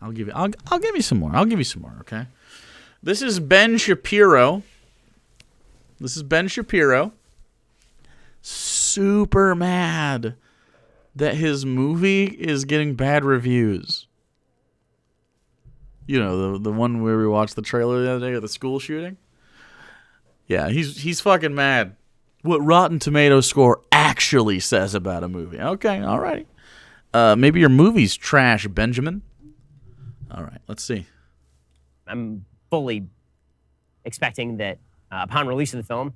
I'll give you some more. I'll give you some more. Okay. This is Ben Shapiro. Super mad that his movie is getting bad reviews. You know, the one where we watched the trailer the other day of the school shooting? Yeah, he's fucking mad. What Rotten Tomatoes score actually says about a movie. Okay, all right. Maybe your movie's trash, Benjamin. All right, let's see. I'm fully expecting that upon release of the film,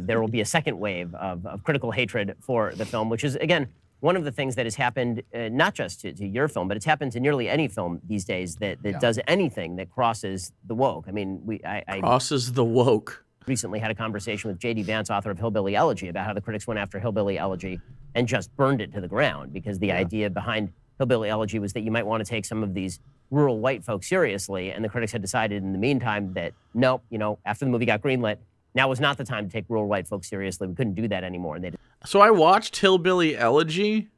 there will be a second wave of critical hatred for the film, which is, again, one of the things that has happened, not just to your film, but it's happened to nearly any film these days that does anything that crosses the woke. I mean, crosses the woke. Recently had a conversation with J.D. Vance, author of Hillbilly Elegy, about how the critics went after Hillbilly Elegy and just burned it to the ground, because the idea behind Hillbilly Elegy was that you might want to take some of these rural white folks seriously, and the critics had decided in the meantime that, nope, after the movie got greenlit, now was not the time to take rural white folks seriously. We couldn't do that anymore. And So I watched Hillbilly Elegy.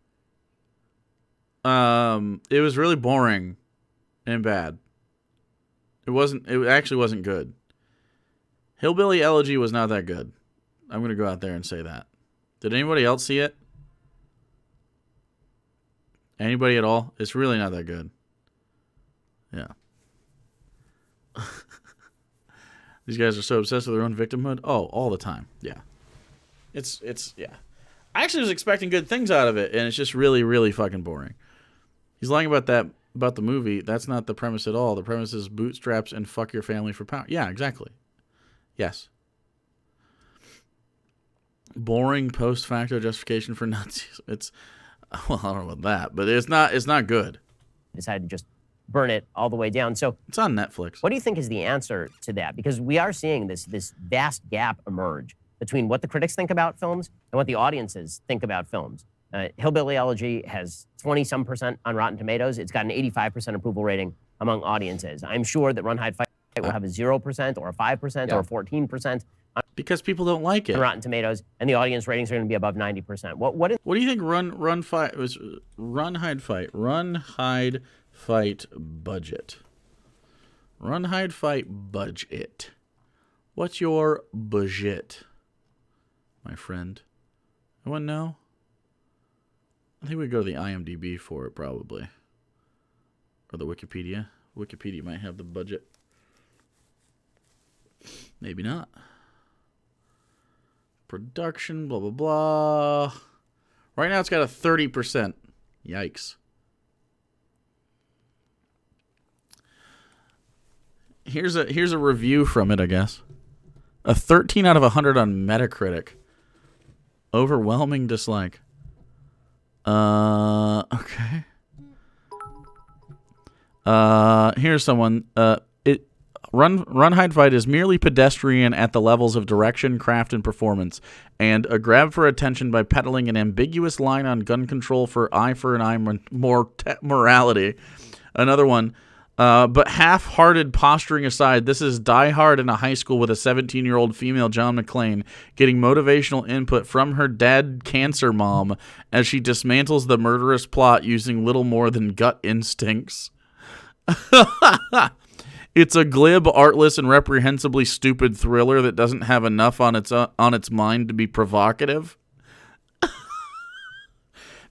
It was really boring and bad. It actually wasn't good. Hillbilly Elegy was not that good. I'm going to go out there and say that. Did anybody else see it? Anybody at all? It's really not that good. Yeah. These guys are so obsessed with their own victimhood. Oh, all the time. Yeah. It's yeah. I actually was expecting good things out of it, and it's just really, really fucking boring. He's lying about the movie. That's not the premise at all. The premise is bootstraps and fuck your family for power. Yeah, exactly. Yes. Boring post facto justification for Nazis. Well, I don't know about that, but it's not good. Decided to just burn it all the way down. So it's on Netflix. What do you think is the answer to that? Because we are seeing this vast gap emerge between what the critics think about films and what the audiences think about films. Hillbilly Elegy has 20-some% on Rotten Tomatoes. It's got an 85% approval rating among audiences. I'm sure that Run, Hide, Fight will have a 0% or a 5% or a 14%. Because people don't like it. On Rotten Tomatoes, and the audience ratings are going to be above 90%. What do you think Run, Hide, Fight budget? Run, Hide, Fight budget. What's your budget, my friend? Anyone know? I think we go to the IMDb for it, probably. Or the Wikipedia. Wikipedia might have the budget. Maybe not. Production, blah, blah, blah. Right now it's got a 30%. Yikes. Here's a review from it, I guess. A 13 out of 100 on Metacritic. Overwhelming dislike. Okay. Here's someone. Run, Hide, Fight is merely pedestrian at the levels of direction, craft, and performance, and a grab for attention by peddling an ambiguous line on gun control for an eye morality. Another one. But half-hearted posturing aside, this is Die Hard in a high school with a 17-year-old female John McClane getting motivational input from her dead cancer mom as she dismantles the murderous plot using little more than gut instincts. It's a glib, artless, and reprehensibly stupid thriller that doesn't have enough on its mind to be provocative.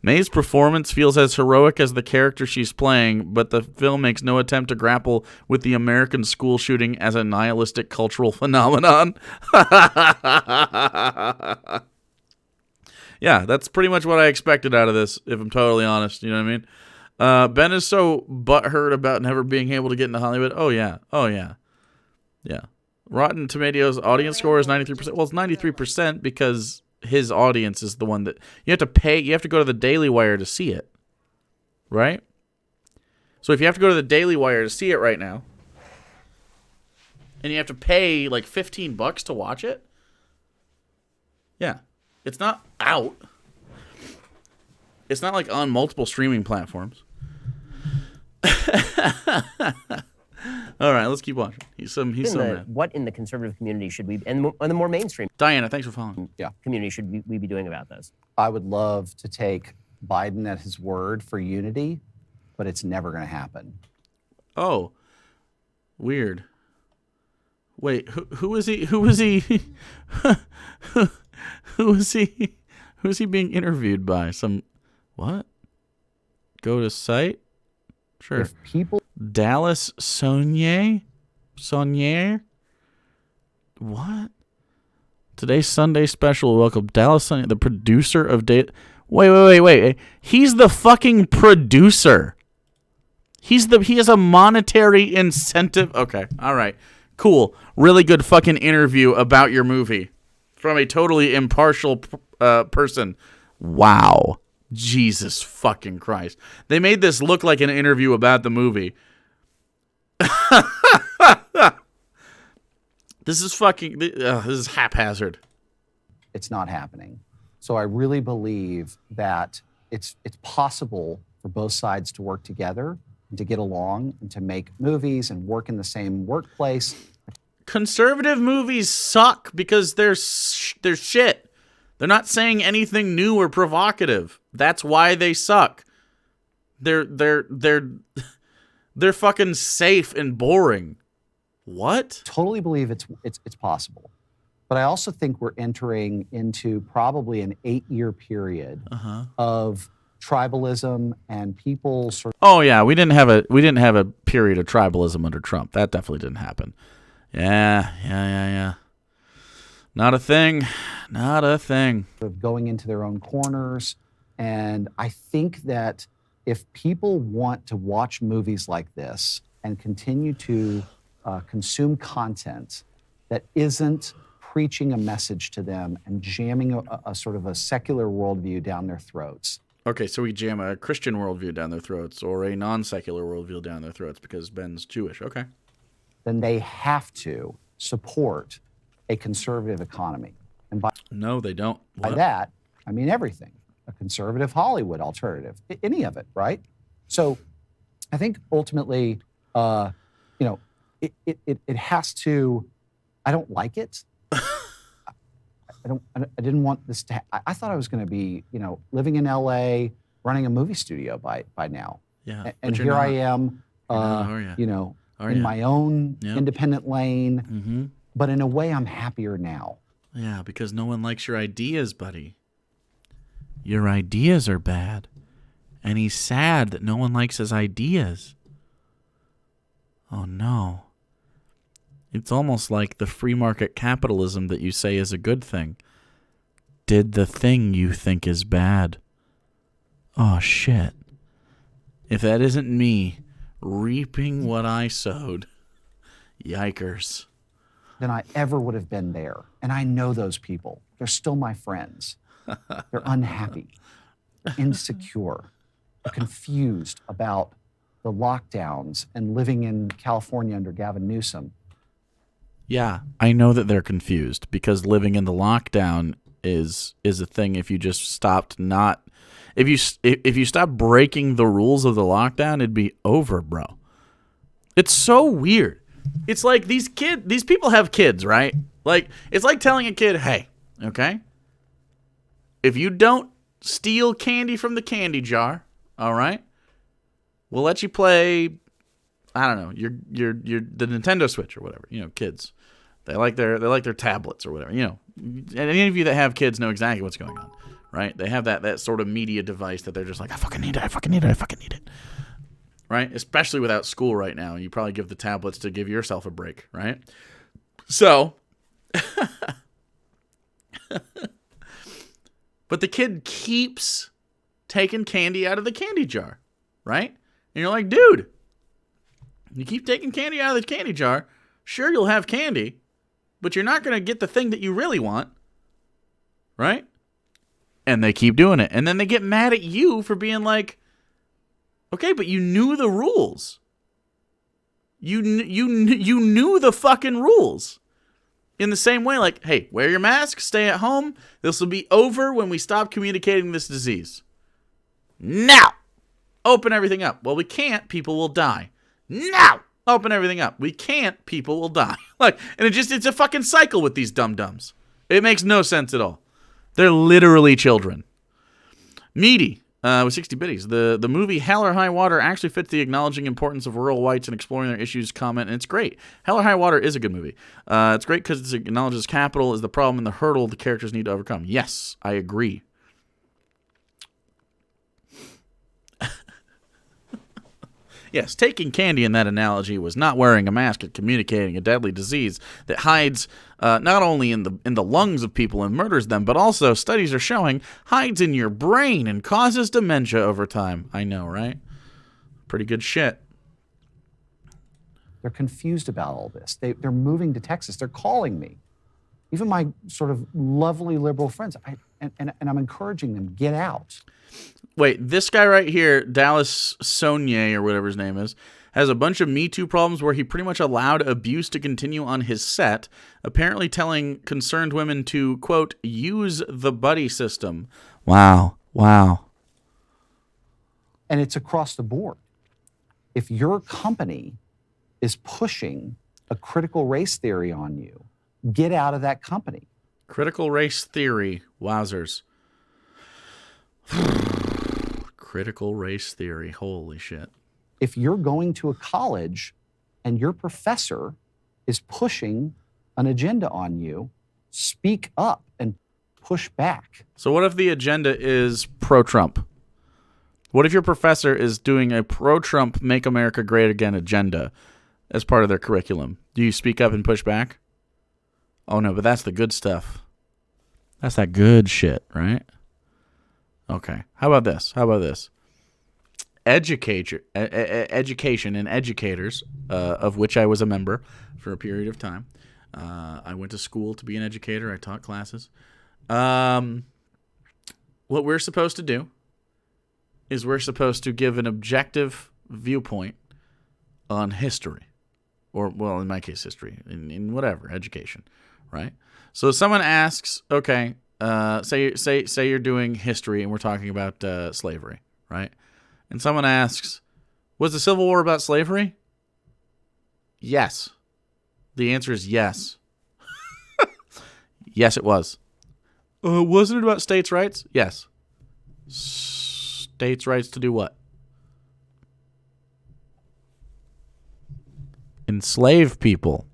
May's performance feels as heroic as the character she's playing, but the film makes no attempt to grapple with the American school shooting as a nihilistic cultural phenomenon. Yeah, that's pretty much what I expected out of this, if I'm totally honest. You know what I mean? Ben is so butthurt about never being able to get into Hollywood. Oh, yeah. Yeah. Rotten Tomatoes audience score is 93%. Well, it's 93% because his audience is the one that you have to pay. You have to go to the Daily Wire to see it, right? So if you have to go to the Daily Wire to see it right now, and you have to pay like $15 to watch it, yeah, it's not out. It's not like on multiple streaming platforms. All right, let's keep watching. He's so mad. What in the conservative community should we, and the more mainstream Diana, thanks for following. Community should we be doing about this? I would love to take Biden at his word for unity, but it's never going to happen. Oh, weird. Wait, who is he? Who was he? Who was he? Who's he being interviewed by? Some what? Go to site. Sure. If people Dallas Saunier? What? Today's Sunday special. Welcome Dallas Saunier, the producer of Data. Wait. He's the fucking producer. He has a monetary incentive. Okay. All right. Cool. Really good fucking interview about your movie from a totally impartial person. Wow. Jesus fucking Christ. They made this look like an interview about the movie. This is haphazard. it's not happening. So I really believe that it's possible for both sides to work together and to get along and to make movies and work in the same workplace. Conservative movies suck because they're shit. They're not saying anything new or provocative. That's why they suck. They're fucking safe and boring. What? Totally believe it's possible. But I also think we're entering into probably an 8-year period of tribalism and people sort of. Oh yeah, we didn't have a period of tribalism under Trump. That definitely didn't happen. Yeah. Not a thing. Of going into their own corners. And I think that if people want to watch movies like this and continue to consume content that isn't preaching a message to them and jamming a sort of a secular worldview down their throats. Okay, so we jam a Christian worldview down their throats or a non-secular worldview down their throats because Ben's Jewish. Okay. Then they have to support a conservative economy. And no, they don't. By that, I mean everything. A conservative Hollywood alternative, any of it, right? So I think ultimately, it has to, I don't like it. I didn't want this to, I thought I was going to be, living in LA, running a movie studio by now. Yeah. And here I am, in my own independent lane. Mm-hmm. But in a way, I'm happier now. Yeah, because no one likes your ideas, buddy. Your ideas are bad. And he's sad that no one likes his ideas. Oh, no. It's almost like the free market capitalism that you say is a good thing did the thing you think is bad. Oh, shit. If that isn't me reaping what I sowed, yikers. Than I ever would have been there. And I know those people. They're still my friends. They're unhappy, they're insecure, they're confused about the lockdowns and living in California under Gavin Newsom. Yeah, I know that they're confused because living in the lockdown is a thing. If you just stopped if you stop breaking the rules of the lockdown, it'd be over, bro. It's so weird. It's like these people have kids, right? Like it's like telling a kid, "Hey, okay? If you don't steal candy from the candy jar, all right? We'll let you play, I don't know, your the Nintendo Switch or whatever. Kids. They like their tablets or whatever. And any of you that have kids know exactly what's going on, right? They have that sort of media device that they're just like, I fucking need it. Right? Especially without school right now. You probably give the tablets to give yourself a break, right? So, but the kid keeps taking candy out of the candy jar, right? And you're like, dude, you keep taking candy out of the candy jar, sure you'll have candy, but you're not going to get the thing that you really want, right? And they keep doing it. And then they get mad at you for being like, okay, but you knew the rules. You knew the fucking rules. In the same way, like, hey, wear your mask, stay at home. This will be over when we stop communicating this disease. Now, open everything up. Well, we can't. People will die. Now, open everything up. We can't. People will die. And it's a fucking cycle with these dum-dums. It makes no sense at all. They're literally children. Meaty, with 60 biddies. The movie Hell or High Water actually fits the acknowledging importance of rural whites and exploring their issues comment, and it's great. Hell or High Water is a good movie. It's great because it acknowledges capital is the problem and the hurdle the characters need to overcome. Yes, I agree. Yes, taking candy in that analogy was not wearing a mask and communicating a deadly disease that hides not only in the lungs of people and murders them, but also, studies are showing, hides in your brain and causes dementia over time. I know, right? Pretty good shit. They're confused about all this. They're moving to Texas. They're calling me. Even my sort of lovely liberal friends. And I'm encouraging them, get out. Wait, this guy right here, Dallas Sonier or whatever his name is, has a bunch of Me Too problems where he pretty much allowed abuse to continue on his set, apparently telling concerned women to, quote, use the buddy system. Wow. And it's across the board. If your company is pushing a critical race theory on you, get out of that company. Critical race theory. Wowzers. Critical race theory. Holy shit. If you're going to a college and your professor is pushing an agenda on you, speak up and push back. So what if the agenda is pro-Trump? What if your professor is doing a pro-Trump Make America Great Again agenda as part of their curriculum? Do you speak up and push back? Oh no, but that's the good stuff. That's that good shit, right? Okay. How about this? Education and educators, of which I was a member for a period of time. I went to school to be an educator. I taught classes. What we're supposed to do is we're supposed to give an objective viewpoint on history. Or, well, in my case, history. In whatever, education, right? So if someone asks, okay, say you're doing history and we're talking about slavery, right? And someone asks, was the Civil War about slavery? Yes. The answer is yes. Yes, it was. Wasn't it about states' rights? Yes. States' rights to do what? Enslave people.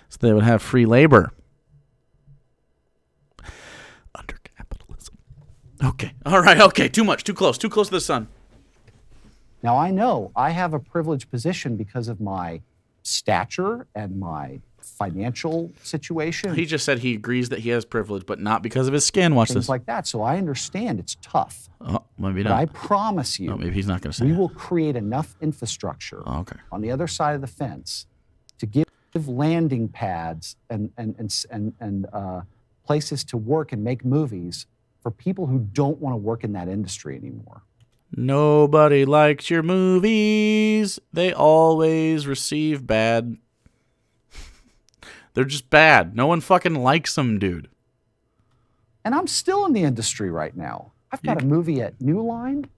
So they would have free labor. Under capitalism. Okay. All right. Okay. Too much. Too close. Too close to the sun. Now, I know I have a privileged position because of my stature and my financial situation. He just said he agrees that he has privilege, but not because of his skin. Watch things this. like that. So I understand it's tough. Oh, maybe But not. I promise you, Oh, maybe he's not going to say we it. will create enough infrastructure Okay. on the other side of the fence to give landing pads and places to work and make movies for people who don't want to work in that industry anymore. Nobody likes your movies. They always receive bad. They're just bad. No one fucking likes them, dude. And I'm still in the industry right now. I've got a movie at New Line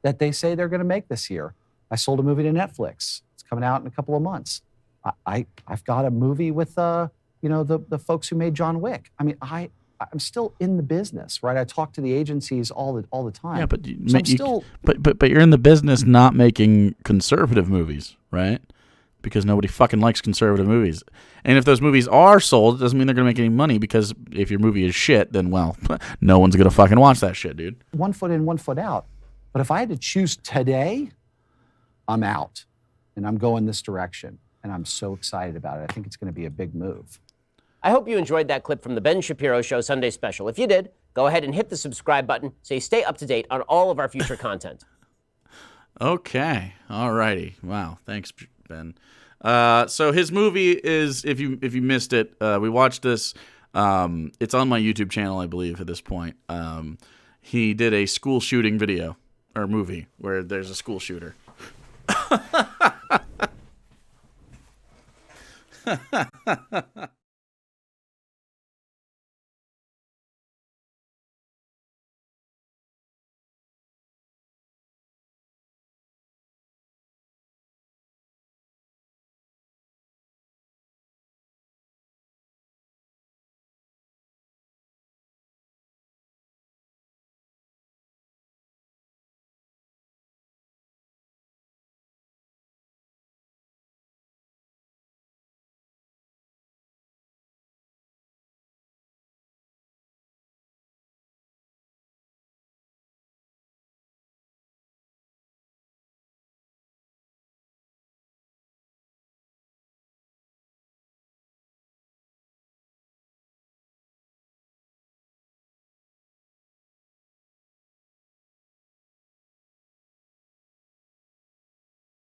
that they say they're going to make this year. I sold a movie to Netflix. It's coming out in a couple of months. I've got a movie with the folks who made John Wick. I mean, I'm still in the business, right? I talk to the agencies all the time. Yeah, but but you're in the business not making conservative movies, right? Because nobody fucking likes conservative movies. And if those movies are sold, it doesn't mean they're going to make any money, because if your movie is shit, then, well, no one's going to fucking watch that shit, dude. 1 foot in, 1 foot out. But if I had to choose today, I'm out. And I'm going this direction. And I'm so excited about it. I think it's going to be a big move. I hope you enjoyed that clip from the Ben Shapiro Show Sunday Special. If you did, go ahead and hit the subscribe button so you stay up to date on all of our future content. Okay. All righty. Wow. Thanks, Ben. So his movie is, if you missed it, we watched this. It's on my YouTube channel, I believe, at this point. He did a school shooting video or movie where there's a school shooter.